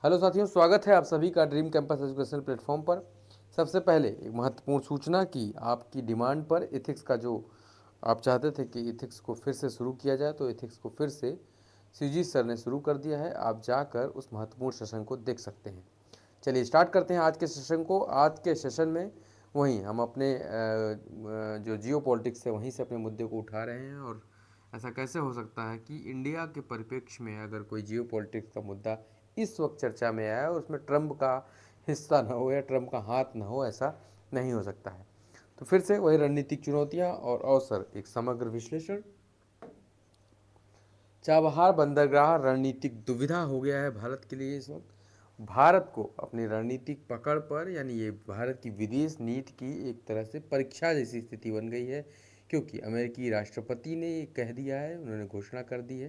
Hello साथियों, स्वागत है आप सभी का ड्रीम कैंपस एजुकेशन प्लेटफॉर्म पर। सबसे पहले एक महत्वपूर्ण सूचना कि आपकी डिमांड पर एथिक्स का जो आप चाहते थे कि एथिक्स को फिर से शुरू किया जाए, तो एथिक्स को फिर से सीजी सर ने शुरू कर दिया है। आप जाकर उस महत्वपूर्ण सेशन को देख सकते हैं। चलिए स्टार्ट करते हैं आज के सेशन को। आज के सेशन में वहीं हम अपने जो जियो पॉलिटिक्स है वहीं से अपने मुद्दे को उठा रहे हैं। और ऐसा कैसे हो सकता है कि इंडिया के परिप्रेक्ष्य में अगर कोई जियो पॉलिटिक्स का मुद्दा इस वक्त चर्चा में आया और उसमें ट्रंप का हिस्सा न हो या ट्रंप का हाथ न हो, ऐसा नहीं हो सकता है। तो फिर से वही रणनीतिक चुनौतियां और अवसर, एक समग्र विश्लेषण। चाबहार बंदरगाह रणनीतिक दुविधा हो गया है भारत के लिए इस वक्त। भारत को अपनी रणनीतिक पकड़ पर, यानी ये भारत की विदेश नीति की एक तरह से परीक्षा जैसी स्थिति बन गई है, क्योंकि अमेरिकी राष्ट्रपति ने ये कह दिया है, उन्होंने घोषणा कर दी है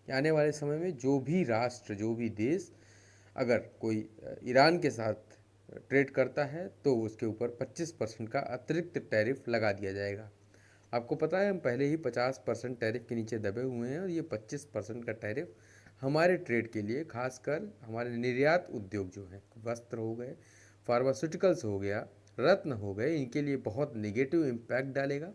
कि आने वाले समय में जो भी राष्ट्र, जो भी देश अगर कोई ईरान के साथ ट्रेड करता है तो उसके ऊपर 25% का अतिरिक्त टैरिफ लगा दिया जाएगा। आपको पता है हम पहले ही 50% टैरिफ के नीचे दबे हुए हैं, और ये 25% का टैरिफ हमारे ट्रेड के लिए, खासकर हमारे निर्यात उद्योग जो हैं, वस्त्र हो गए, फार्मास्यूटिकल्स हो गया, रत्न हो गए, इनके लिए बहुत नेगेटिव इम्पैक्ट डालेगा।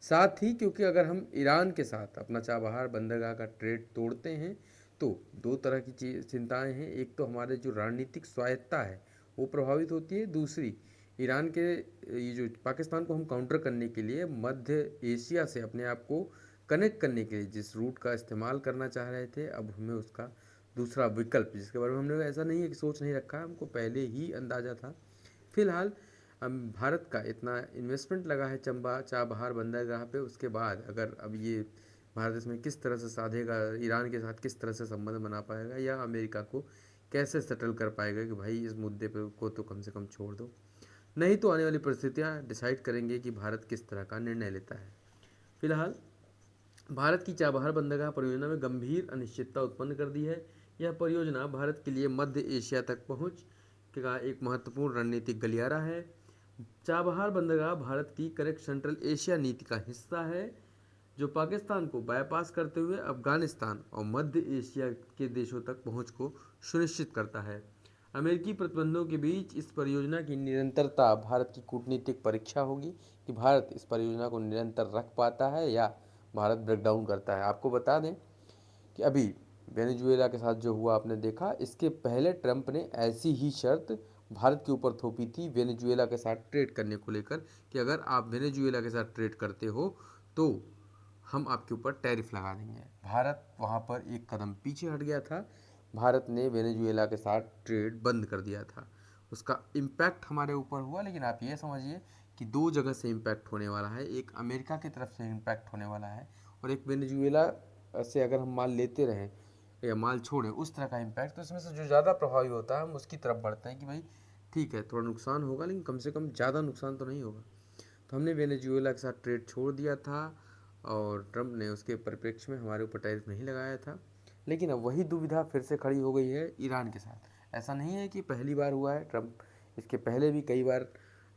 साथ ही क्योंकि अगर हम ईरान के साथ अपना चाबहार बंदरगाह का ट्रेड तोड़ते हैं तो दो तरह की चिंताएं हैं। एक तो हमारे जो रणनीतिक स्वायत्ता है वो प्रभावित होती है, दूसरी ईरान के ये जो पाकिस्तान को हम काउंटर करने के लिए मध्य एशिया से अपने आप को कनेक्ट करने के लिए जिस रूट का इस्तेमाल करना चाह रहे थे, अब हमें उसका दूसरा विकल्प, जिसके बारे में हमने ऐसा नहीं है कि सोच नहीं रखा, हमको पहले ही अंदाज़ा था। फिलहाल भारत का इतना इन्वेस्टमेंट लगा है चंबा चाबहार बंदरगाह पे, उसके बाद अगर अब ये भारत इसमें किस तरह से साधेगा, ईरान के साथ किस तरह से संबंध बना पाएगा, या अमेरिका को कैसे सेटल कर पाएगा कि भाई इस मुद्दे पे को तो कम से कम छोड़ दो। नहीं तो आने वाली परिस्थितियाँ डिसाइड करेंगे कि भारत किस तरह का निर्णय लेता है। फिलहाल भारत की चाबहार बंदरगाह परियोजना में गंभीर अनिश्चितता उत्पन्न कर दी है। यह परियोजना भारत के लिए मध्य एशिया तक पहुंच का एक महत्वपूर्ण रणनीतिक गलियारा है। चाबहार बंदरगाह भारत की करेक्ट सेंट्रल एशिया नीति का हिस्सा है, जो पाकिस्तान को बाईपास करते हुए अफगानिस्तान और मध्य एशिया के देशों तक पहुंच को सुनिश्चित करता है। अमेरिकी प्रतिबंधों के बीच इस परियोजना की निरंतरता भारत की कूटनीतिक परीक्षा होगी कि भारत इस परियोजना को निरंतर रख पाता है या भारत ब्रेकडाउन करता है। आपको बता दें कि अभी वेनेजुएला के साथ जो हुआ आपने देखा, इसके पहले ट्रंप ने ऐसी ही शर्त भारत के ऊपर थोपी थी वेनेजुएला के साथ ट्रेड करने को लेकर कि अगर आप वेनेजुएला के साथ ट्रेड करते हो तो हम आपके ऊपर टैरिफ लगा देंगे। भारत वहाँ पर एक कदम पीछे हट गया था। भारत ने वेनेजुएला के साथ ट्रेड बंद कर दिया था। उसका इम्पैक्ट हमारे ऊपर हुआ, लेकिन आप ये समझिए कि दो जगह से इम्पैक्ट होने वाला है। एक अमेरिका की तरफ से इम्पैक्ट होने वाला है, और एक वेनेजुएला से अगर हम माल लेते रहें या माल छोड़ें उस तरह का इम्पैक्ट। तो इसमें से जो ज़्यादा प्रभावी होता है हम उसकी तरफ बढ़ते हैं कि भाई ठीक है, थोड़ा नुकसान होगा लेकिन कम से कम ज़्यादा नुकसान तो नहीं होगा। तो हमने वेनेजुएला के साथ ट्रेड छोड़ दिया था, और ट्रंप ने उसके परिप्रेक्ष्य में हमारे ऊपर टैरिफ नहीं लगाया था। लेकिन अब वही दुविधा फिर से खड़ी हो गई है ईरान के साथ। ऐसा नहीं है कि पहली बार हुआ है, ट्रंप इसके पहले भी कई बार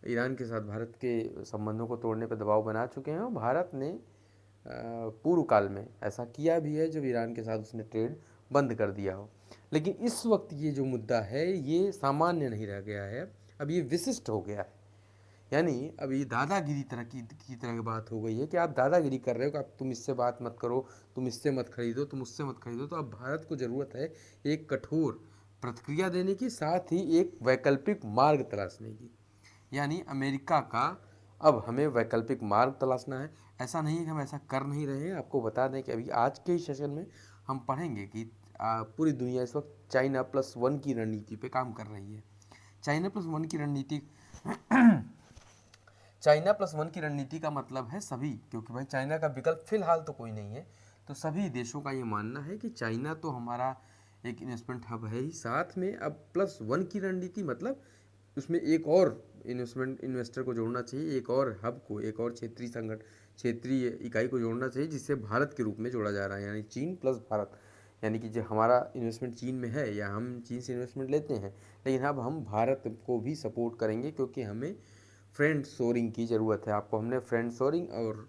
ईरान के साथ भारत के संबंधों को तोड़ने पर दबाव बना चुके हैं, और भारत ने पूर्व काल में ऐसा किया भी है जब ईरान के साथ उसने ट्रेड बंद कर दिया हो। लेकिन इस वक्त ये जो मुद्दा है ये सामान्य नहीं रह गया है, अब ये विशिष्ट हो गया है। यानी अब ये दादागिरी तरह की बात हो गई है कि आप दादागिरी कर रहे हो कि आप तुम इससे बात मत करो, तुम इससे मत खरीदो, तुम उससे मत खरीदो। तो अब भारत को ज़रूरत है एक कठोर प्रतिक्रिया देने की, साथ ही एक वैकल्पिक मार्ग तलाशने की। यानी अमेरिका का अब हमें वैकल्पिक मार्ग तलाशना है। ऐसा नहीं है कि हम ऐसा कर नहीं रहे हैं। आपको बता दें कि अभी आज के ही सेशन में हम पढ़ेंगे कि पूरी दुनिया इस वक्त चाइना+1 की रणनीति पे काम कर रही है। चाइना+1 की रणनीति चाइना+1 की रणनीति का मतलब है सभी, क्योंकि भाई चाइना का विकल्प फिलहाल तो कोई नहीं है। तो सभी देशों का ये मानना है कि चाइना तो हमारा एक इन्वेस्टमेंट हब है ही, साथ में अब +1 की रणनीति मतलब उसमें एक और इन्वेस्टर को जोड़ना चाहिए, एक और हब को, एक और क्षेत्रीय इकाई को जोड़ना चाहिए, जिससे भारत के रूप में जोड़ा जा रहा है, यानी चीन प्लस भारत। यानी कि जो हमारा इन्वेस्टमेंट चीन में है या हम चीन से इन्वेस्टमेंट लेते हैं, लेकिन अब हम भारत को भी सपोर्ट करेंगे, क्योंकि हमें फ्रेंड शोरिंग की ज़रूरत है। आपको हमने फ्रेंड शोरिंग और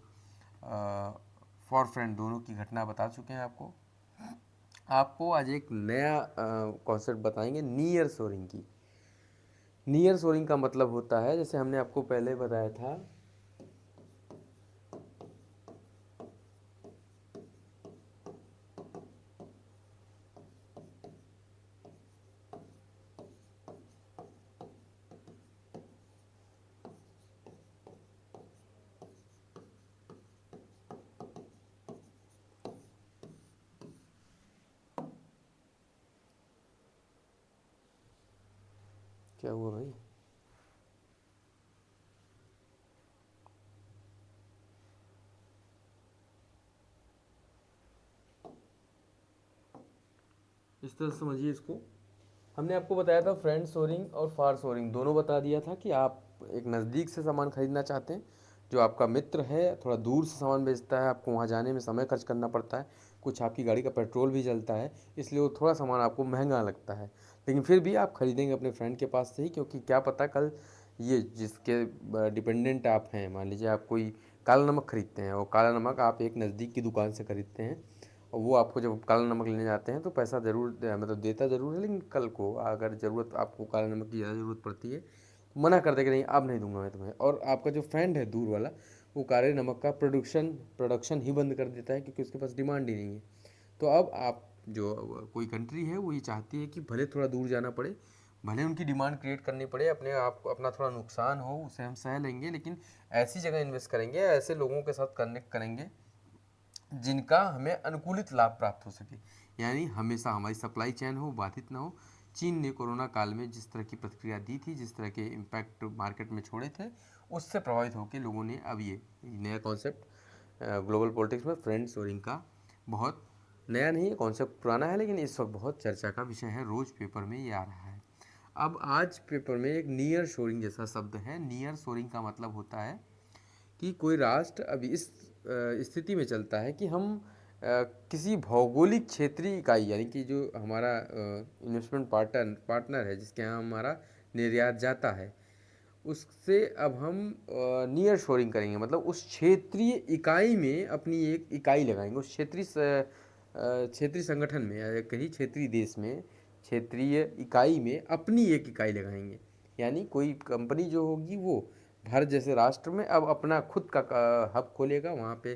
फॉर फ्रेंड दोनों की घटना बता चुके हैं आपको। आपको आज एक नया कॉन्सेप्ट बताएंगे नियर शोरिंग की। नियर शोरिंग का मतलब होता है, जैसे हमने आपको पहले बताया था, क्या हुआ भाई? इस तरह समझिए इसको। हमने आपको बताया था फ्रेंड शोरिंग और फार शोरिंग दोनों बता दिया था कि आप एक नज़दीक से सामान खरीदना चाहते हैं, जो आपका मित्र है थोड़ा दूर से सामान बेचता है, आपको वहाँ जाने में समय खर्च करना पड़ता है, कुछ आपकी गाड़ी का पेट्रोल भी जलता है, इसलिए वो थोड़ा सामान आपको महंगा लगता है, लेकिन फिर भी आप खरीदेंगे अपने फ्रेंड के पास से ही, क्योंकि क्या पता कल ये जिसके डिपेंडेंट आप हैं, मान लीजिए आप कोई काला नमक खरीदते हैं और काला नमक आप एक नज़दीक की दुकान से खरीदते हैं, और वो आपको जब काला नमक लेने जाते हैं तो पैसा ज़रूर मतलब देता ज़रूर है, लेकिन कल को अगर ज़रूरत आपको काला नमक की ज़्यादा ज़रूरत पड़ती है तो मना कर देगा, नहीं अब नहीं दूंगा मैं तुम्हें। और आपका जो फ्रेंड है दूर वाला, वो काले नमक का प्रोडक्शन ही बंद कर देता है, क्योंकि उसके पास डिमांड ही नहीं है। तो अब आप जो कोई कंट्री है वो ये चाहती है कि भले थोड़ा दूर जाना पड़े, भले उनकी डिमांड क्रिएट करनी पड़े, अपने आप को अपना थोड़ा नुकसान हो उसे हम सह लेंगे, लेकिन ऐसी जगह इन्वेस्ट करेंगे, ऐसे लोगों के साथ कनेक्ट करेंगे जिनका हमें अनुकूलित लाभ प्राप्त हो सके, यानी हमेशा हमारी सप्लाई चैन हो, बाधित ना हो। चीन ने कोरोना काल में जिस तरह की प्रतिक्रिया दी थी, जिस तरह के इम्पैक्ट मार्केट में छोड़े थे, उससे प्रभावित होकर लोगों ने अब ये नया कॉन्सेप्ट ग्लोबल पॉलिटिक्स में फ्रेंड शोरिंग का, बहुत नया नहीं है कॉन्सेप्ट, पुराना है, लेकिन इस वक्त बहुत चर्चा का विषय है, रोज़ पेपर में ये आ रहा है। अब आज पेपर में एक नियर शोरिंग जैसा शब्द है। नियर शोरिंग का मतलब होता है कि कोई राष्ट्र अभी इस स्थिति में चलता है कि हम किसी भौगोलिक क्षेत्रीय इकाई, यानी कि जो हमारा इन्वेस्टमेंट पार्टनर है, जिसके यहाँ हमारा निर्यात जाता है, उससे अब हम नियर शोरिंग करेंगे, मतलब उस क्षेत्रीय इकाई में अपनी एक इकाई लगाएंगे, उस क्षेत्रीय संगठन में या कहीं क्षेत्रीय देश में, क्षेत्रीय इकाई में अपनी एक इकाई लगाएंगे। यानी कोई कंपनी जो होगी वो भारत जैसे राष्ट्र में अब अपना खुद का हब खोलेगा, वहाँ पे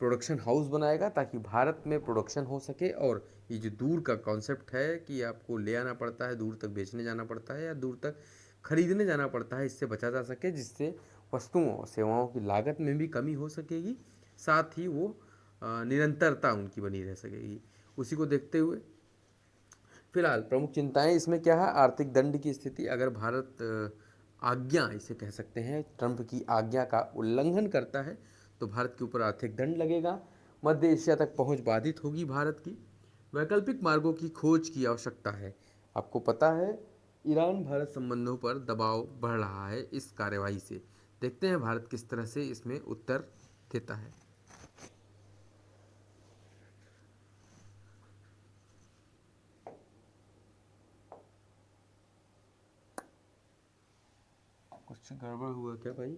प्रोडक्शन हाउस बनाएगा, ताकि भारत में प्रोडक्शन हो सके। और ये जो दूर का कॉन्सेप्ट है कि आपको ले आना पड़ता है, दूर तक बेचने जाना पड़ता है या दूर तक खरीदने जाना पड़ता है, इससे बचा जा सके, जिससे वस्तुओं और सेवाओं की लागत में भी कमी हो सकेगी, साथ ही वो निरंतरता उनकी बनी रह सकेगी। उसी को देखते हुए फिलहाल प्रमुख चिंताएं इसमें क्या है, आर्थिक दंड की स्थिति, अगर भारत आज्ञा इसे कह सकते हैं, ट्रंप की आज्ञा का उल्लंघन करता है तो भारत के ऊपर आर्थिक दंड लगेगा, मध्य एशिया तक पहुंच बाधित होगी भारत की, वैकल्पिक मार्गों की खोज की आवश्यकता है। आपको पता है ईरान भारत संबंधों पर दबाव बढ़ रहा है इस कार्यवाही से, देखते हैं भारत किस तरह से इसमें उत्तर देता है। कुछ गड़बड़ हुआ क्या भाई?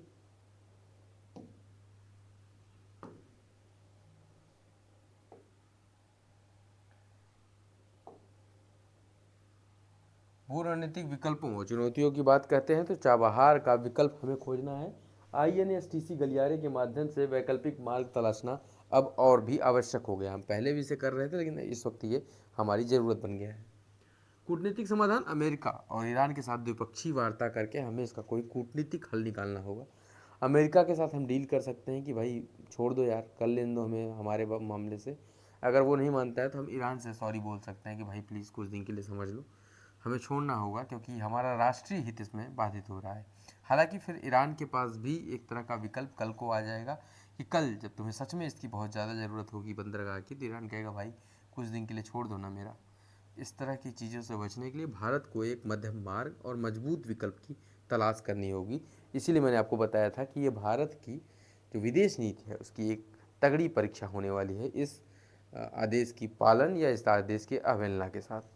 भू रणनीतिक विकल्पों और चुनौतियों की बात कहते हैं तो चाबहार का विकल्प हमें खोजना है। INSTC गलियारे के माध्यम से वैकल्पिक मार्ग तलाशना अब और भी आवश्यक हो गया। हम पहले भी इसे कर रहे थे, लेकिन इस वक्त ये हमारी ज़रूरत बन गया है। कूटनीतिक समाधान, अमेरिका और ईरान के साथ द्विपक्षीय वार्ता करके हमें इसका कोई कूटनीतिक हल निकालना होगा। अमेरिका के साथ हम डील कर सकते हैं कि भाई छोड़ दो यार, कर लेने दो हमें हमारे मामले से। अगर वो नहीं मानता है तो हम ईरान से सॉरी बोल सकते हैं कि भाई प्लीज़ कुछ दिन के लिए समझ लो, हमें छोड़ना होगा, क्योंकि हमारा राष्ट्रीय हित इसमें बाधित हो रहा है। हालांकि फिर ईरान के पास भी एक तरह का विकल्प कल को आ जाएगा कि कल जब तुम्हें सच में इसकी बहुत ज़्यादा ज़रूरत होगी बंदरगाह की, तो ईरान कहेगा भाई कुछ दिन के लिए छोड़ दो ना मेरा। इस तरह की चीज़ों से बचने के लिए भारत को एक मध्यम मार्ग और मजबूत विकल्प की तलाश करनी होगी। इसीलिए मैंने आपको बताया था कि ये भारत की जो विदेश नीति है उसकी एक तगड़ी परीक्षा होने वाली है, इस आदेश की पालन या इस आदेश की अवहेलना के साथ।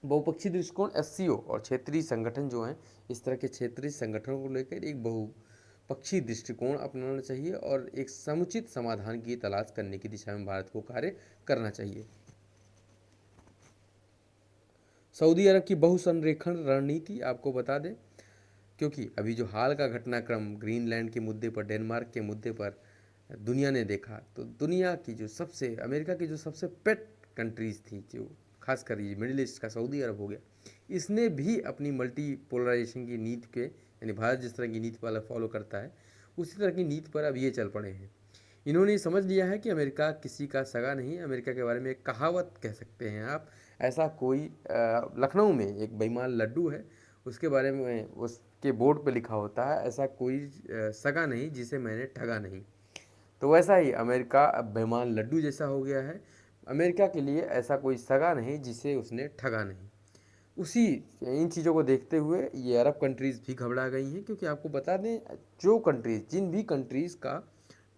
बहुपक्षीय दृष्टिकोण, SCO और क्षेत्रीय संगठन जो हैं, इस तरह के क्षेत्रीय संगठनों को लेकर एक बहुपक्षीय दृष्टिकोण अपनाना चाहिए और एक समुचित समाधान की तलाश करने की दिशा में भारत को कार्य करना चाहिए। सऊदी अरब की बहुसंरेखण रणनीति आपको बता दें, क्योंकि अभी जो हाल का घटनाक्रम ग्रीनलैंड के मुद्दे पर, डेनमार्क के मुद्दे पर दुनिया ने देखा, तो दुनिया की जो सबसे, अमेरिका की जो सबसे पेट कंट्रीज थी, जो खासकर ये मिडिल ईस्ट का सऊदी अरब हो गया, इसने भी अपनी मल्टी पोलराइजेशन की नीति के, यानी भारत जिस तरह की नीति वाला फॉलो करता है उसी तरह की नीति पर अब ये चल पड़े हैं। इन्होंने समझ लिया है कि अमेरिका किसी का सगा नहीं। अमेरिका के बारे में एक कहावत कह सकते हैं आप, ऐसा कोई लखनऊ में एक बेईमान लड्डू है, उसके बारे में उसके बोर्ड पे लिखा होता है, ऐसा कोई सगा नहीं जिसे मैंने ठगा नहीं। तो वैसा ही अमेरिका अब बेईमान लड्डू जैसा हो गया है। अमेरिका के लिए ऐसा कोई सगा नहीं जिसे उसने ठगा नहीं। उसी इन चीज़ों को देखते हुए ये अरब कंट्रीज़ भी घबरा गई हैं, क्योंकि आपको बता दें, जो कंट्रीज़, जिन भी कंट्रीज़ का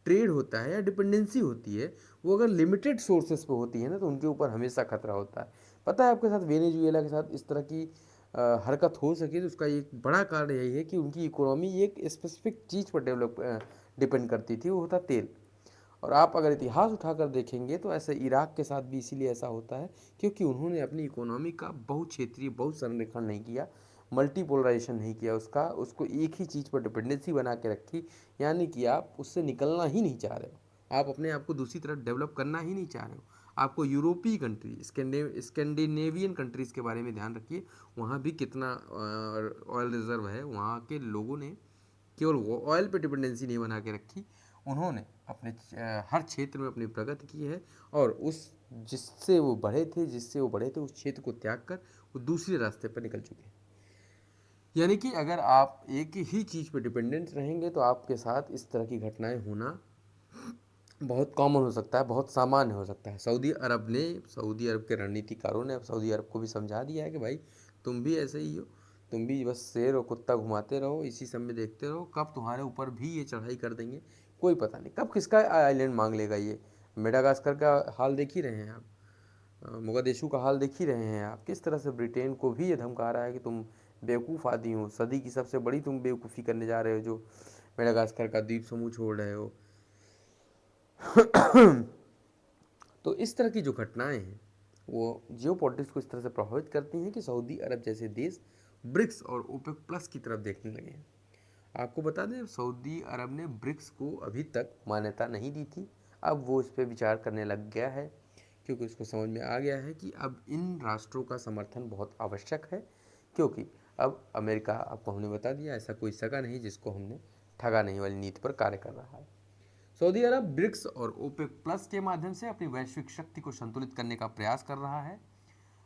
ट्रेड होता है या डिपेंडेंसी होती है, वो अगर लिमिटेड सोर्सेस पे होती है ना, तो उनके ऊपर हमेशा खतरा होता है। पता है आपके साथ वेनेजुएला के साथ इस तरह की हरकत हो सकी, तो उसका एक बड़ा कारण यही है कि उनकी इकोनॉमी एक स्पेसिफिक चीज़ पर डिपेंड करती थी, वो होता तेल। और आप अगर इतिहास उठाकर देखेंगे तो ऐसे इराक के साथ भी इसीलिए ऐसा होता है, क्योंकि उन्होंने अपनी इकोनॉमी का बहु क्षेत्रीय, बहुत संरेखण नहीं किया, मल्टीपोलराइजेशन नहीं किया उसका, उसको एक ही चीज़ पर डिपेंडेंसी बना के रखी। यानी कि आप उससे निकलना ही नहीं चाह रहे हो, आप अपने आप को दूसरी तरफ डेवलप करना ही नहीं चाह रहे हो। आपको यूरोपीय कंट्री, स्कैंडिनेवियन कंट्रीज़ के बारे में ध्यान रखिए, वहाँ भी कितना ऑयल रिजर्व है। वहाँ के लोगों ने केवल वो ऑयल पे डिपेंडेंसी नहीं बना के रखी, उन्होंने अपने हर क्षेत्र में अपनी प्रगति की है, और उस जिससे वो बढ़े थे, उस क्षेत्र को त्याग कर वो दूसरे रास्ते पर निकल चुके हैं। यानी कि अगर आप एक ही चीज़ पर डिपेंडेंट रहेंगे तो आपके साथ इस तरह की घटनाएं होना बहुत कॉमन हो सकता है, बहुत सामान्य हो सकता है। सऊदी अरब के रणनीतिकारों ने अब सऊदी अरब को भी समझा दिया है कि भाई तुम भी ऐसे ही हो, तुम भी बस शेर और कुत्ता घुमाते रहो, इसी सब में देखते रहो, कब तुम्हारे ऊपर भी ये चढ़ाई कर देंगे कोई पता नहीं, कब किसका आइलैंड मांग लेगा ये। मेडागास्कर का हाल देख ही रहे हैं आप, मोगादेशु का हाल देख ही रहे हैं आप, किस तरह से ब्रिटेन को भी ये धमका रहा है कि तुम बेवकूफ़ आदमी हो, सदी की सबसे बड़ी तुम बेवकूफ़ी करने जा रहे हो जो मेडागास्कर का द्वीप समूह छोड़ रहे हो। तो इस तरह की जो घटनाएं हैं वो जियो पॉलिटिक्स को इस तरह से प्रभावित करती हैं कि सऊदी अरब जैसे देश ब्रिक्स और ओपेक प्लस की तरफ देखने लगे हैं। आपको बता दें, सऊदी अरब ने ब्रिक्स को अभी तक मान्यता नहीं दी थी, अब वो इस पर विचार करने लग गया है, क्योंकि उसको समझ में आ गया है कि अब इन राष्ट्रों का समर्थन बहुत आवश्यक है, क्योंकि अब अमेरिका, आपको हमने बता दिया, ऐसा कोई सगा नहीं जिसको हमने ठगा नहीं वाली नीति पर कार्य कर रहा है। सऊदी अरब ब्रिक्स और ओपेक प्लस के माध्यम से अपनी वैश्विक शक्ति को संतुलित करने का प्रयास कर रहा है,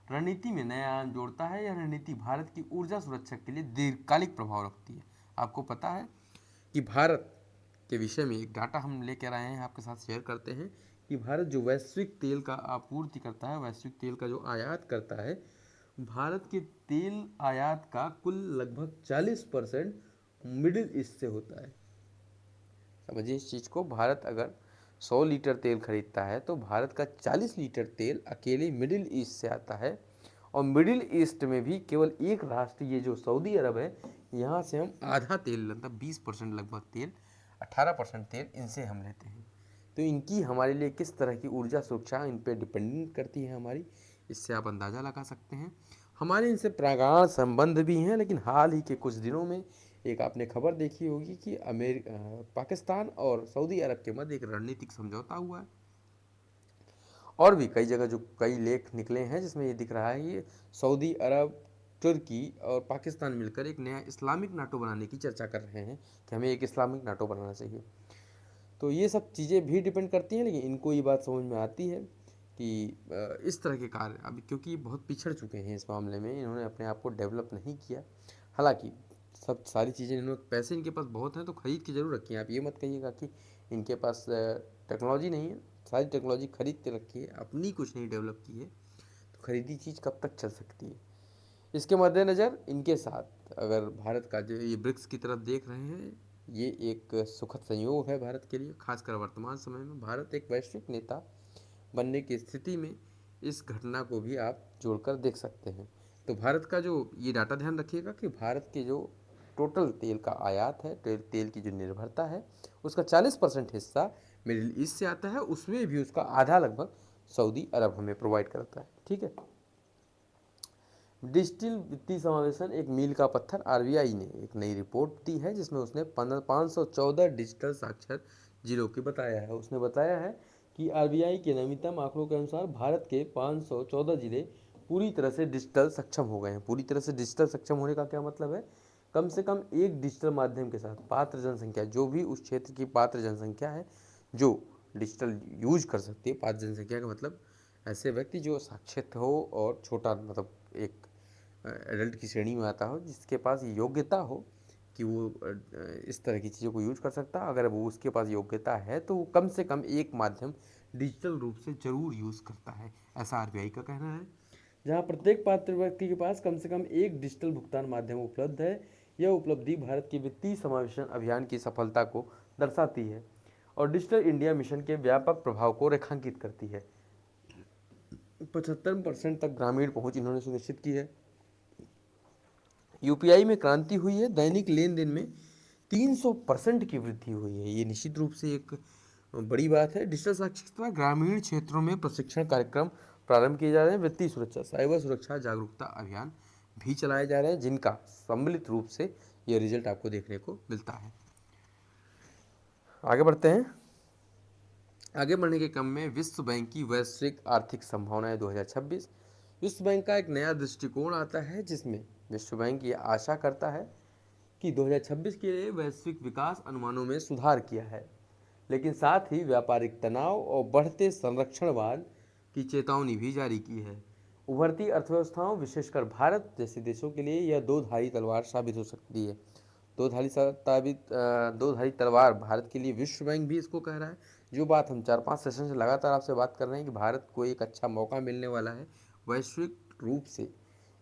रणनीति में नया आयाम जोड़ता है। यह रणनीति भारत की ऊर्जा सुरक्षा के लिए दीर्घकालिक प्रभाव रखती है। आपको पता है कि भारत के विषय में एक डाटा हम लेकर आए हैं, आपके साथ शेयर करते हैं कि भारत जो वैश्विक तेल का आपूर्ति करता है, वैश्विक तेल का जो आयात करता है, भारत के तेल आयात का कुल लगभग 40% मिडिल ईस्ट से होता है। समझिए इस चीज़ को, भारत अगर 100 लीटर तेल खरीदता है तो भारत का 40 लीटर तेल अकेले मिडिल ईस्ट से आता है, और मिडिल ईस्ट में भी केवल एक राष्ट्र, ये जो सऊदी अरब है, यहाँ से हम आधा तेल लेते हैं, 20% लगभग तेल, 18% तेल इनसे हम लेते हैं। तो इनकी हमारे लिए किस तरह की ऊर्जा सुरक्षा इन पर डिपेंडेंट करती है हमारी, इससे आप अंदाज़ा लगा सकते हैं। हमारे इनसे प्रगाढ़ संबंध भी हैं, लेकिन हाल ही के कुछ दिनों में एक आपने खबर देखी होगी कि पाकिस्तान और सऊदी अरब के मध्य एक रणनीतिक समझौता हुआ है, और भी कई जगह जो कई लेख निकले हैं जिसमें ये दिख रहा है कि सऊदी अरब, तुर्की और पाकिस्तान मिलकर एक नया इस्लामिक नाटो बनाने की चर्चा कर रहे हैं कि हमें एक इस्लामिक नाटो बनाना चाहिए। तो ये सब चीज़ें भी डिपेंड करती हैं, लेकिन इनको ये बात समझ में आती है कि इस तरह के कार्य अभी, क्योंकि बहुत पिछड़ चुके हैं इस मामले में, इन्होंने अपने आप को डेवलप नहीं किया। हालांकि सब सारी चीज़ें, इन्होंने पैसे इनके पास बहुत हैं तो खरीद के ज़रूर रखी हैं। आप ये मत कहिएगा कि इनके पास टेक्नोलॉजी नहीं है, सारी टेक्नोलॉजी खरीद के रखी है, अपनी कुछ नहीं डेवलप की है। तो खरीदी चीज़ कब तक चल सकती है। इसके मद्देनज़र इनके साथ अगर भारत का जो ये ब्रिक्स की तरफ देख रहे हैं, ये एक सुखद संयोग है भारत के लिए, खासकर वर्तमान समय में भारत एक वैश्विक नेता बनने की स्थिति में इस घटना को भी आप जोड़कर देख सकते हैं। तो भारत का जो ये डाटा ध्यान रखिएगा कि भारत के जो टोटल तेल का आयात है, तेल की जो निर्भरता है, उसका 40% हिस्सा मिडिल ईस्ट से आता है, उसमें भी उसका आधा लगभग सऊदी अरब हमें प्रोवाइड करता है। ठीक है, डिजिटल वित्तीय समावेशन एक मील का पत्थर। आरबीआई ने एक नई रिपोर्ट दी है जिसमें उसने 514 डिजिटल साक्षर जिलों की बताया है। उसने बताया है कि आरबीआई के नवीनतम आंकड़ों के अनुसार भारत के 514 जिले पूरी तरह से डिजिटल सक्षम हो गए हैं। पूरी तरह से डिजिटल सक्षम होने का क्या मतलब है? कम से कम एक डिजिटल माध्यम के साथ पात्र जनसंख्या, जो भी उस क्षेत्र की पात्र जनसंख्या है जो डिजिटल यूज कर सकती है। पात्र जनसंख्या का मतलब ऐसे व्यक्ति जो साक्षर हो और छोटा, मतलब एक एडल्ट की श्रेणी में आता हो, जिसके पास योग्यता हो कि वो इस तरह की चीज़ों को यूज कर सकता है। अगर वो उसके पास योग्यता है तो वो कम से कम एक माध्यम डिजिटल रूप से जरूर यूज़ करता है, ऐसा आरबीआई का कहना है। जहाँ प्रत्येक पात्र व्यक्ति के पास कम से कम एक डिजिटल भुगतान माध्यम उपलब्ध है। यह उपलब्धि भारत के वित्तीय समावेशन अभियान की सफलता को दर्शाती है और डिजिटल इंडिया मिशन के व्यापक प्रभाव को रेखांकित करती है। 75% तक ग्रामीण पहुंच इन्होंने सुनिश्चित की है। यूपीआई में क्रांति हुई है। दैनिक लेन देन में 300% की वृद्धि हुई है। ये निश्चित रूप से एक बड़ी बात है। डिजिटल साक्षरता ग्रामीण क्षेत्रों में प्रशिक्षण कार्यक्रम प्रारंभ किए जा रहे हैं। वित्तीय सुरक्षा, साइबर सुरक्षा जागरूकता अभियान भी चलाए जा रहे हैं, जिनका सम्मिलित रूप से ये रिजल्ट आपको देखने को मिलता है। आगे बढ़ते हैं। आगे बढ़ने के क्रम में विश्व बैंक की वैश्विक आर्थिक संभावनाएं 2026। विश्व बैंक का एक नया दृष्टिकोण आता है जिसमें विश्व बैंक ये आशा करता है कि 2026 के लिए वैश्विक विकास अनुमानों में सुधार किया है, लेकिन साथ ही व्यापारिक तनाव और बढ़ते संरक्षणवाद की चेतावनी भी जारी की है। उभरती अर्थव्यवस्थाओं, विशेषकर भारत जैसे देशों के लिए यह दो धारी तलवार साबित हो सकती है। दो धारी तलवार भारत के लिए विश्व बैंक भी इसको कह रहा है। जो बात हम 4-5 सेशन से लगातार आपसे बात कर रहे हैं कि भारत को एक अच्छा मौका मिलने वाला है वैश्विक रूप से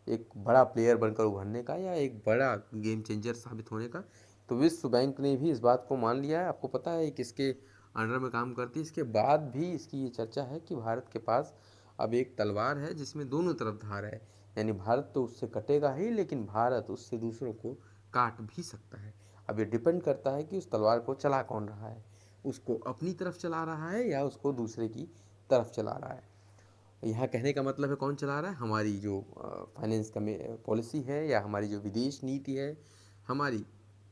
एक बड़ा प्लेयर बनकर उभरने का, या एक बड़ा गेम चेंजर साबित होने का, तो विश्व बैंक ने भी इस बात को मान लिया है। आपको पता है किसके अंडर में काम करती है। इसके बाद भी इसकी ये चर्चा है कि भारत के पास अब एक तलवार है जिसमें दोनों तरफ धार है, यानी भारत तो उससे कटेगा ही, लेकिन भारत उससे दूसरों को काट भी सकता है। अब ये डिपेंड करता है कि उस तलवार को चला कौन रहा है, उसको अपनी तरफ चला रहा है या उसको दूसरे की तरफ चला रहा है। यहाँ कहने का मतलब है कौन चला रहा है? हमारी जो फाइनेंस का पॉलिसी है, या हमारी जो विदेश नीति है, हमारी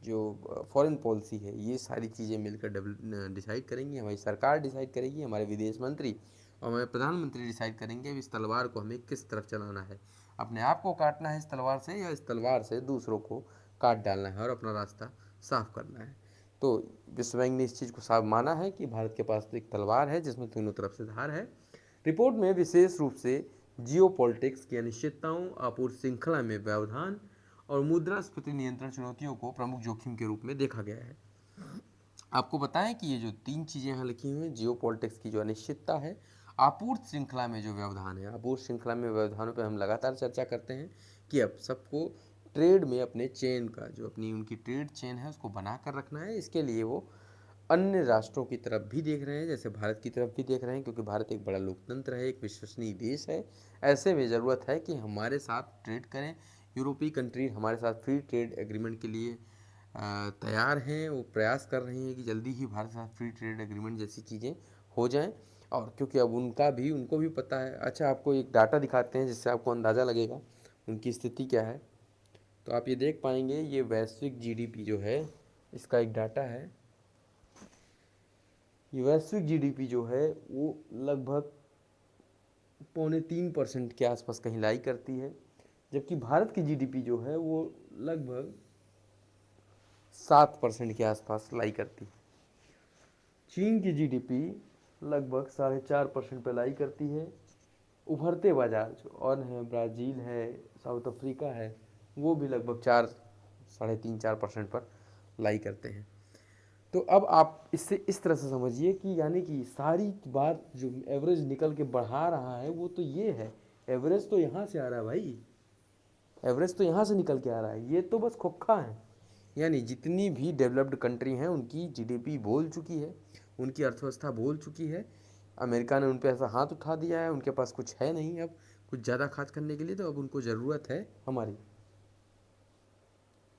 जो फॉरेन पॉलिसी है, ये सारी चीज़ें मिलकर डिसाइड करेंगी। हमारी सरकार डिसाइड करेगी, हमारे विदेश मंत्री और हमारे प्रधानमंत्री डिसाइड करेंगे अब इस तलवार को हमें किस तरफ चलाना है। अपने आप को काटना है इस तलवार से, या इस तलवार से दूसरों को काट डालना है और अपना रास्ता साफ करना है। तो विश्व बैंक ने इस चीज़ को साफ माना है कि भारत के पास तो एक तलवार है जिसमें दोनों तरफ से धार है। रिपोर्ट में विशेष रूप से जियोपॉलिटिक्स की अनिश्चितताओं, आपूर्ति श्रृंखला में व्यवधान और मुद्रास्फीति नियंत्रण चुनौतियों को प्रमुख जोखिम के रूप में देखा गया है। आपको बताएं कि ये जो 3 चीज़ें यहाँ लिखी हुई हैं, जियोपॉलिटिक्स की जो अनिश्चितता है, आपूर्ति श्रृंखला में जो व्यवधान है, आपूर्ति श्रृंखला में व्यवधानों पर हम लगातार चर्चा करते हैं कि अब सबको ट्रेड में अपने चेन का, जो अपनी उनकी ट्रेड चेन है, उसको बना कर रखना है। इसके लिए वो अन्य राष्ट्रों की तरफ भी देख रहे हैं, जैसे भारत की तरफ भी देख रहे हैं, क्योंकि भारत एक बड़ा लोकतंत्र है, एक विश्वसनीय देश है। ऐसे में ज़रूरत है कि हमारे साथ ट्रेड करें। यूरोपीय कंट्री हमारे साथ फ्री ट्रेड एग्रीमेंट के लिए तैयार हैं। वो प्रयास कर रही हैं कि जल्दी ही भारत के साथ फ्री ट्रेड एग्रीमेंट जैसी चीज़ें हो जाएं। और क्योंकि अब उनको भी पता है। अच्छा, आपको एक डाटा दिखाते हैं जिससे आपको अंदाज़ा लगेगा उनकी स्थिति क्या है। तो आप ये देख पाएंगे, ये वैश्विक जीडीपी जो है, इसका एक डाटा है। ये वैश्विक जीडीपी जो है वो लगभग 3.25% के आसपास कहीं लाई करती है, जबकि भारत की जीडीपी जो है वो लगभग 7% के आसपास लाई करती है। चीन की जीडीपी लगभग 4.5% पे लाई करती है। उभरते बाजार जो और हैं, ब्राज़ील है, साउथ अफ्रीका है, वो भी लगभग 3.5-4% पर लाई करते हैं। तो अब आप इससे इस तरह से समझिए कि यानी कि सारी बात जो एवरेज निकल के बढ़ा रहा है वो तो ये है। एवरेज तो यहाँ से आ रहा है भाई, एवरेज तो यहाँ से निकल के आ रहा है, ये तो बस खोखा है। यानी जितनी भी डेवलप्ड कंट्री हैं उनकी जीडीपी बोल चुकी है, उनकी अर्थव्यवस्था बोल चुकी है। अमेरिका ने उन पर ऐसा हाथ उठा दिया है, उनके पास कुछ है नहीं अब कुछ ज़्यादा खर्च करने के लिए। तो अब उनको ज़रूरत है हमारी।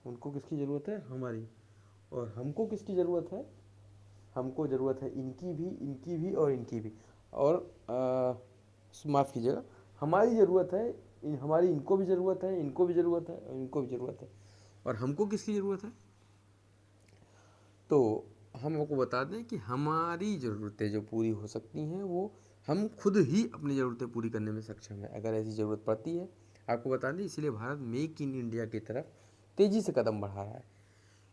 उनको किसकी ज़रूरत है? हमारी। और हमको किसकी ज़रूरत है? हमको ज़रूरत है इनकी भी, इनकी भी और इनकी भी। और माफ़ कीजिएगा, हमारी ज़रूरत है हमारी इनको भी ज़रूरत है, इनको भी ज़रूरत है और इनको भी ज़रूरत है। और हमको किसकी ज़रूरत है? तो हम आपको बता दें कि हमारी ज़रूरतें जो पूरी हो सकती हैं वो हम खुद ही अपनी ज़रूरतें पूरी करने में सक्षम है, अगर ऐसी ज़रूरत पड़ती है। आपको बता दें, इसीलिए भारत मेक इन इंडिया की तरफ तेज़ी से कदम बढ़ा रहा है।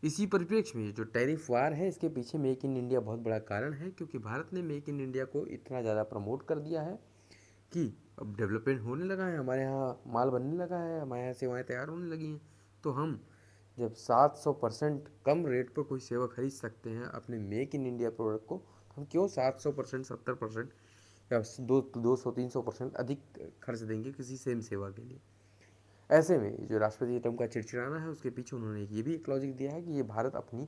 इसी परिप्रेक्ष्य में जो टैरिफ वार है, इसके पीछे मेक इन इंडिया बहुत बड़ा कारण है, क्योंकि भारत ने मेक इन इंडिया को इतना ज़्यादा प्रमोट कर दिया है कि अब डेवलपमेंट होने लगा है, हमारे यहाँ माल बनने लगा है, हमारे यहाँ सेवाएँ तैयार होने लगी हैं। तो हम जब 700% कम रेट पर कोई सेवा खरीद सकते हैं अपने मेक इन इंडिया प्रोडक्ट को, तो हम क्यों 700%, 70% या 200-300% अधिक खर्च देंगे किसी सेम सेवा के लिए। ऐसे में जो राष्ट्रपति ट्रम्प का चिड़चिड़ाना है, उसके पीछे उन्होंने ये भी एक लॉजिक दिया है कि ये भारत अपनी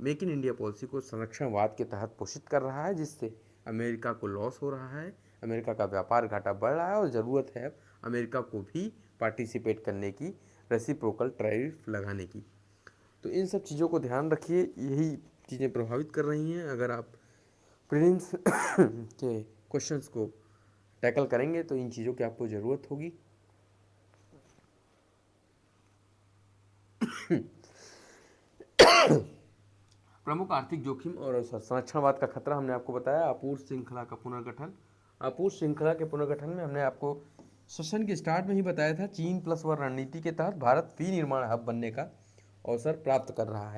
मेक इन इंडिया पॉलिसी को संरक्षणवाद के तहत पोषित कर रहा है, जिससे अमेरिका को लॉस हो रहा है, अमेरिका का व्यापार घाटा बढ़ रहा है और ज़रूरत है अब अमेरिका को भी पार्टिसिपेट करने की, रेसिप्रोकल टैरिफ लगाने की। तो इन सब चीज़ों को ध्यान रखिए, यही चीज़ें प्रभावित कर रही हैं। अगर आप प्रीलिम्स के क्वेश्चंस को टैकल करेंगे तो इन चीज़ों की आपको ज़रूरत होगी। प्रमुख आर्थिक जोखिम और संरक्षणवाद का खतरा हमने आपको बताया। आपूर्ति श्रृंखला का पुनर्गठन, आपूर्ति श्रृंखला के पुनर्गठन में हमने आपको सेशन के स्टार्ट में ही बताया था, चीन प्लस वन रणनीति के तहत भारत विनिर्माण हब बनने का अवसर प्राप्त कर रहा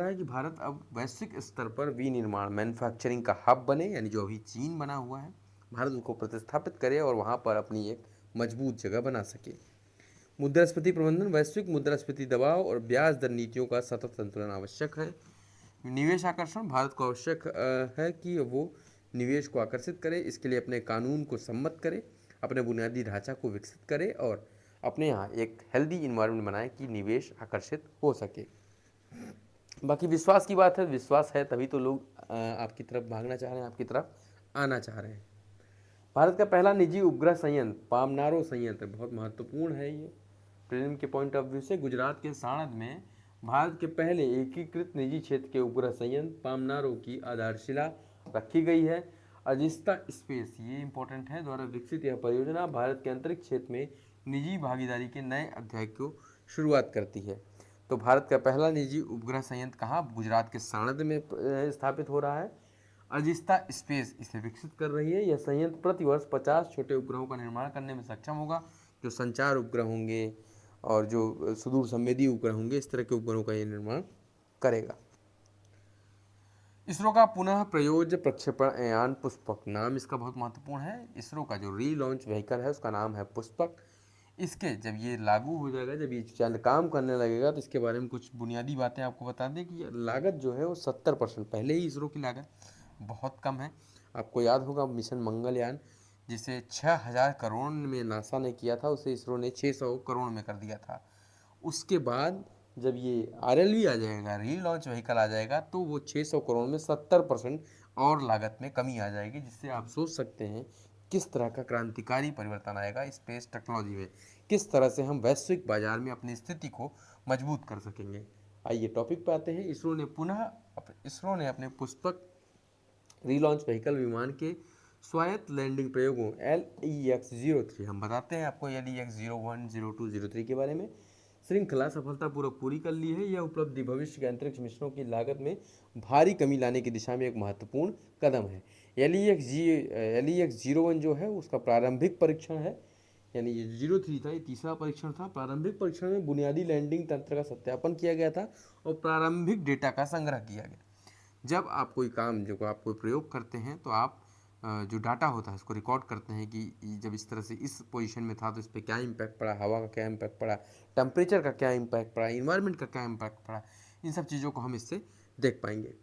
है कि भारत अब वैश्विक स्तर पर विनिर्माण मैन्युफैक्चरिंग का हब बने, यानी जो अभी चीन बना हुआ है भारत उसको प्रतिस्थापित करे और वहाँ पर अपनी एक मजबूत जगह बना सके। मुद्रास्फीति प्रबंधन, वैश्विक मुद्रास्फीति दबाव और ब्याज दर नीतियों का सतत संतुलन आवश्यक है। निवेश आकर्षण, भारत को आवश्यक है कि वो निवेश को आकर्षित करे, इसके लिए अपने कानून को सम्मत करे, अपने बुनियादी ढांचा को विकसित करे और अपने यहाँ एक हेल्दी इन्वायरमेंट बनाए कि निवेश आकर्षित हो सके। बाकी विश्वास की बात है, विश्वास है तभी तो लोग आपकी तरफ भागना चाह रहे हैं, आपकी तरफ आना चाह रहे हैं। भारत का पहला निजी उपग्रह संयंत्र पामनारो संयंत्र बहुत महत्वपूर्ण है। ये प्रीलिम के पॉइंट ऑफ व्यू से गुजरात के साणंद में भारत के पहले एकीकृत निजी क्षेत्र के उपग्रह संयंत्र पामनारो की आधारशिला रखी गई है। अजिस्ता स्पेस, ये इंपॉर्टेंट है, द्वारा विकसित यह परियोजना भारत के अंतरिक्ष क्षेत्र में निजी भागीदारी के नए अध्याय को शुरुआत करती है। तो भारत का पहला निजी उपग्रह संयंत्र कहाँ? गुजरात के साणंद में स्थापित हो रहा है। अजिस्ता स्पेस इसे विकसित कर रही है। यह संयंत्र प्रतिवर्ष 50 छोटे उपग्रहों का निर्माण करने में सक्षम होगा, जो संचार उपग्रह होंगे और जो सुदूर संवेदी उपग्रह होंगे, इस तरह के उपग्रहों का ये निर्माण करेगा। इसरो का पुनः प्रयोज्य प्रक्षेपण यान पुष्पक, नाम इसका बहुत महत्वपूर्ण है। इसरो का जो रीलॉन्च व्हीकल है उसका नाम है पुष्पक। इसके जब ये लागू हो जाएगा, जब ये चल काम करने लगेगा, तो इसके बारे में कुछ बुनियादी बातें आपको बता दें कि लागत जो है वो 70%, पहले ही इसरो की लागत बहुत कम है। आपको याद होगा मिशन मंगलयान, जिसे 6000 करोड़ में नासा ने किया था, उसे इसरो ने 600 करोड़ में कर दिया था। उसके बाद जब ये RLV आ जाएगा, रीलॉन्च व्हीकल आ जाएगा, तो वो 600 करोड़ में 70% और लागत में कमी आ जाएगी, जिससे आप सोच सकते हैं किस तरह का क्रांतिकारी परिवर्तन आएगा स्पेस टेक्नोलॉजी में, किस तरह से हम वैश्विक बाजार में अपनी स्थिति को मजबूत कर सकेंगे। आइए टॉपिक पे आते हैं। इसरो ने अपने पुष्पक रीलॉन्च व्हीकल विमान के स्वायत्त लैंडिंग प्रयोगों LEX-03, हम बताते हैं आपको LEX-01, 02, 03 के बारे में, श्रृंखला सफलतापूर्वक पूरी कर ली है। यह उपलब्धि भविष्य के अंतरिक्ष मिशनों की लागत में भारी कमी लाने की दिशा में एक महत्वपूर्ण कदम है। LEX-01 जो है उसका प्रारंभिक परीक्षण है, यानी ये 03 था, ये तीसरा परीक्षण था। प्रारंभिक परीक्षण में बुनियादी लैंडिंग तंत्र का सत्यापन किया गया था और प्रारंभिक डेटा का संग्रह किया गया। जब आप कोई काम, जो आप कोई प्रयोग करते हैं, तो आप जो डाटा होता है उसको रिकॉर्ड करते हैं कि जब इस तरह से इस पोजीशन में था तो इस पर क्या इम्पैक्ट पड़ा, हवा का क्या इम्पैक्ट पड़ा, टेम्परेचर का क्या इम्पैक्ट पड़ा, इन्वायरमेंट का क्या इम्पैक्ट पड़ा, इन सब चीज़ों को हम इससे देख पाएंगे।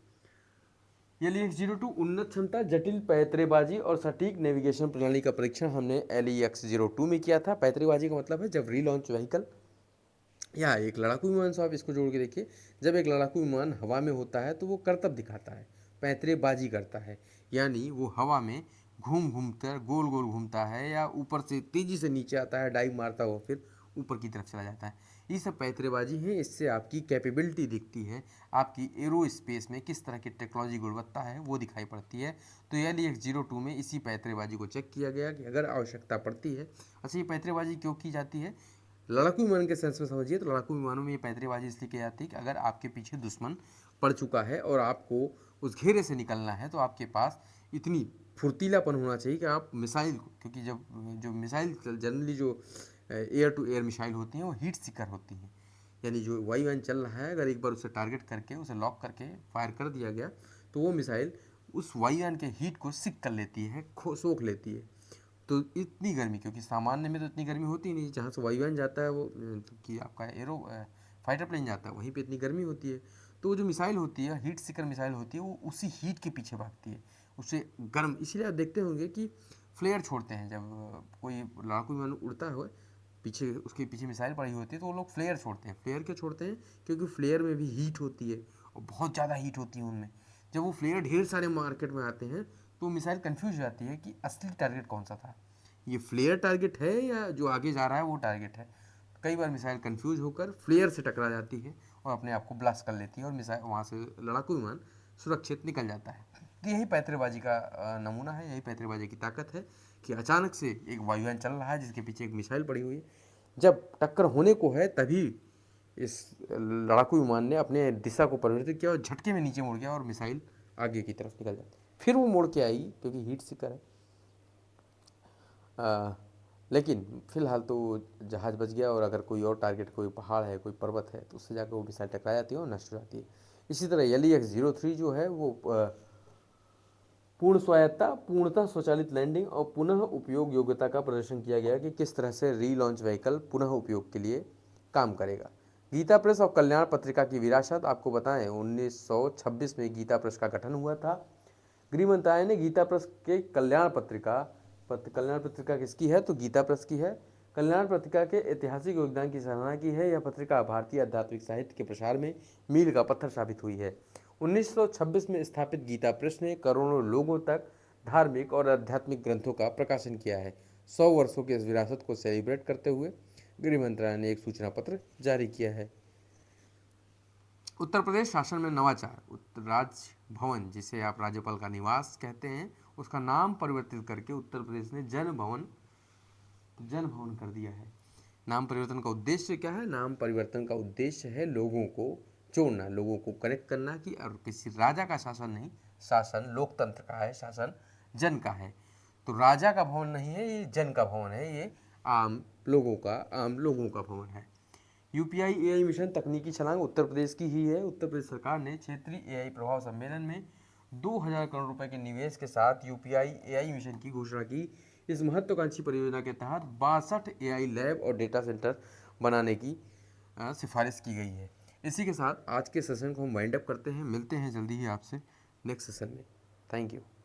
LEX-02 उन्नत क्षमता, जटिल पैतरेबाजी और सटीक नेविगेशन प्रणाली का परीक्षण हमने LEX-02 में किया था। पैतरेबाजी का मतलब है जब रीलॉन्च व्हीकल या एक लड़ाकू विमान से आप इसको जोड़ के देखिए, जब एक लड़ाकू विमान हवा में होता है तो वो करतब दिखाता है, पैतरेबाजी करता है, यानी वो हवा में घूम घूम कर गोल गोल घूमता है या ऊपर से तेज़ी से नीचे आता है डाइव मारता हुआ, फिर ऊपर की तरफ चला जाता है। ये सब पैंतरेबाजी है, इससे आपकी कैपेबिलिटी दिखती है, आपकी एरो स्पेस में किस तरह की टेक्नोलॉजी गुणवत्ता है वो दिखाई पड़ती है। तो LEX-02 में इसी पैंतरेबाजी को चेक किया गया कि अगर आवश्यकता पड़ती है। अच्छा, ये पैंतरेबाजी क्यों की जाती है? लड़ाकू विमान के सेंस में समझिए तो लड़ाकू विमानों में ये पैंतरेबाजी इसलिए की जाती है कि अगर आपके पीछे दुश्मन पड़ चुका है और आपको उस घेरे से निकलना है तो आपके पास इतनी फुर्तीलापन होना चाहिए कि आप मिसाइल को, क्योंकि जब जो मिसाइल जनरली जो एयर टू एयर मिसाइल होती हैं वो हीट सीकर होती हैं, यानी जो वायुयान चल रहा है अगर एक बार उसे टारगेट करके उसे लॉक करके फायर कर दिया गया तो वो मिसाइल उस वायुयान के हीट को सिक कर लेती है, सोख लेती है। तो इतनी गर्मी, क्योंकि सामान्य में तो इतनी गर्मी होती नहीं, जहाँ से वायुयान जाता है वो कि आपका एरो फाइटर प्लेन जाता है वहीं पे इतनी गर्मी होती है। तो वो जो मिसाइल होती है, हीट सीकर मिसाइल होती है, वो उसी हीट के पीछे भागती है, उससे गर्म। इसीलिए आप देखते होंगे कि फ्लेयर छोड़ते हैं जब कोई लड़ाकू विमान उड़ता है, पीछे उसके पीछे मिसाइल पड़ी होती है तो वो लोग फ्लेयर छोड़ते हैं। फ्लेयर क्यों छोड़ते हैं? क्योंकि फ्लेयर में भी हीट होती है और बहुत ज़्यादा हीट होती है उनमें। जब वो फ्लेयर ढेर सारे मार्केट में आते हैं तो मिसाइल कंफ्यूज हो जाती है कि असली टारगेट कौन सा था, ये फ्लेयर टारगेट है या जो आगे जा रहा है वो टारगेट है। कई बार मिसाइल कंफ्यूज होकर फ्लेयर से टकरा जाती है और अपने आप को ब्लास्ट कर लेती है और मिसाइल वहाँ से लड़ाकू विमान सुरक्षित निकल जाता है। तो यही पैंतरेबाजी का नमूना है, यही पैंतरेबाजी की ताकत है कि अचानक से एक वायुयान चल रहा है जिसके पीछे एक मिसाइल पड़ी हुई है, जब टक्कर होने को है तभी इस लड़ाकू विमान ने अपने दिशा को परिवर्तित किया और झटके में नीचे मुड़ गया और मिसाइल आगे की तरफ निकल जाती। फिर वो मुड़ के आई क्योंकि हीट सीकर है। लेकिन फिलहाल तो जहाज़ बच गया और अगर कोई और टारगेट, कोई पहाड़ है, कोई पर्वत है तो उससे जाकर वो मिसाइल टकरा जाती है और नष्ट हो जाती है। इसी तरह LEX-03 जो है वो पूर्ण स्वायत्ता, पूर्णतः स्वचालित लैंडिंग और पुनः उपयोग योग्यता का प्रदर्शन किया गया कि किस तरह से रीलॉन्च व्हीकल पुनः उपयोग के लिए काम करेगा। गीता प्रेस और कल्याण पत्रिका की विरासत, आपको बताएं 1926 में गीता प्रेस का गठन हुआ था। गृह मंत्रालय ने गीता प्रेस के कल्याण पत्रिका किसकी है? तो गीता प्रेस की है। कल्याण पत्रिका के ऐतिहासिक योगदान की सराहना की है। यह पत्रिका भारतीय आध्यात्मिक साहित्य के प्रसार में मील का पत्थर साबित हुई है। 1926 में स्थापित गीता प्रेस ने करोड़ों लोगों तक धार्मिक और आध्यात्मिक ग्रंथों का प्रकाशन किया है। 100 वर्षों की इस विरासत को सेलिब्रेट करते हुए गृह मंत्रालय ने एक सूचना पत्र जारी किया है। उत्तर प्रदेश शासन में नवाचार, उत्तर राज भवन जिसे आप राज्यपाल का निवास कहते हैं उसका नाम परिवर्तित करके उत्तर प्रदेश ने जन भवन कर दिया है। नाम परिवर्तन का उद्देश्य क्या है? नाम परिवर्तन का उद्देश्य है लोगों को जोड़ना, लोगों को कनेक्ट करना कि और किसी राजा का शासन नहीं, शासन लोकतंत्र का है, शासन जन का है। तो राजा का भवन नहीं है, ये जन का भवन है, ये आम लोगों का भवन है। UPI AI मिशन तकनीकी छलांग उत्तर प्रदेश की ही है। उत्तर प्रदेश सरकार ने क्षेत्रीय AI प्रभाव सम्मेलन में 2000 करोड़ रुपए के निवेश के साथ UPI AI मिशन की घोषणा की। इस महत्वाकांक्षी परियोजना के तहत 62 AI लैब और डेटा सेंटर बनाने की सिफारिश की गई है। इसी के साथ आज के सेशन को हम वाइंड अप करते हैं। मिलते हैं जल्दी ही आपसे नेक्स्ट सेशन में। Thank you.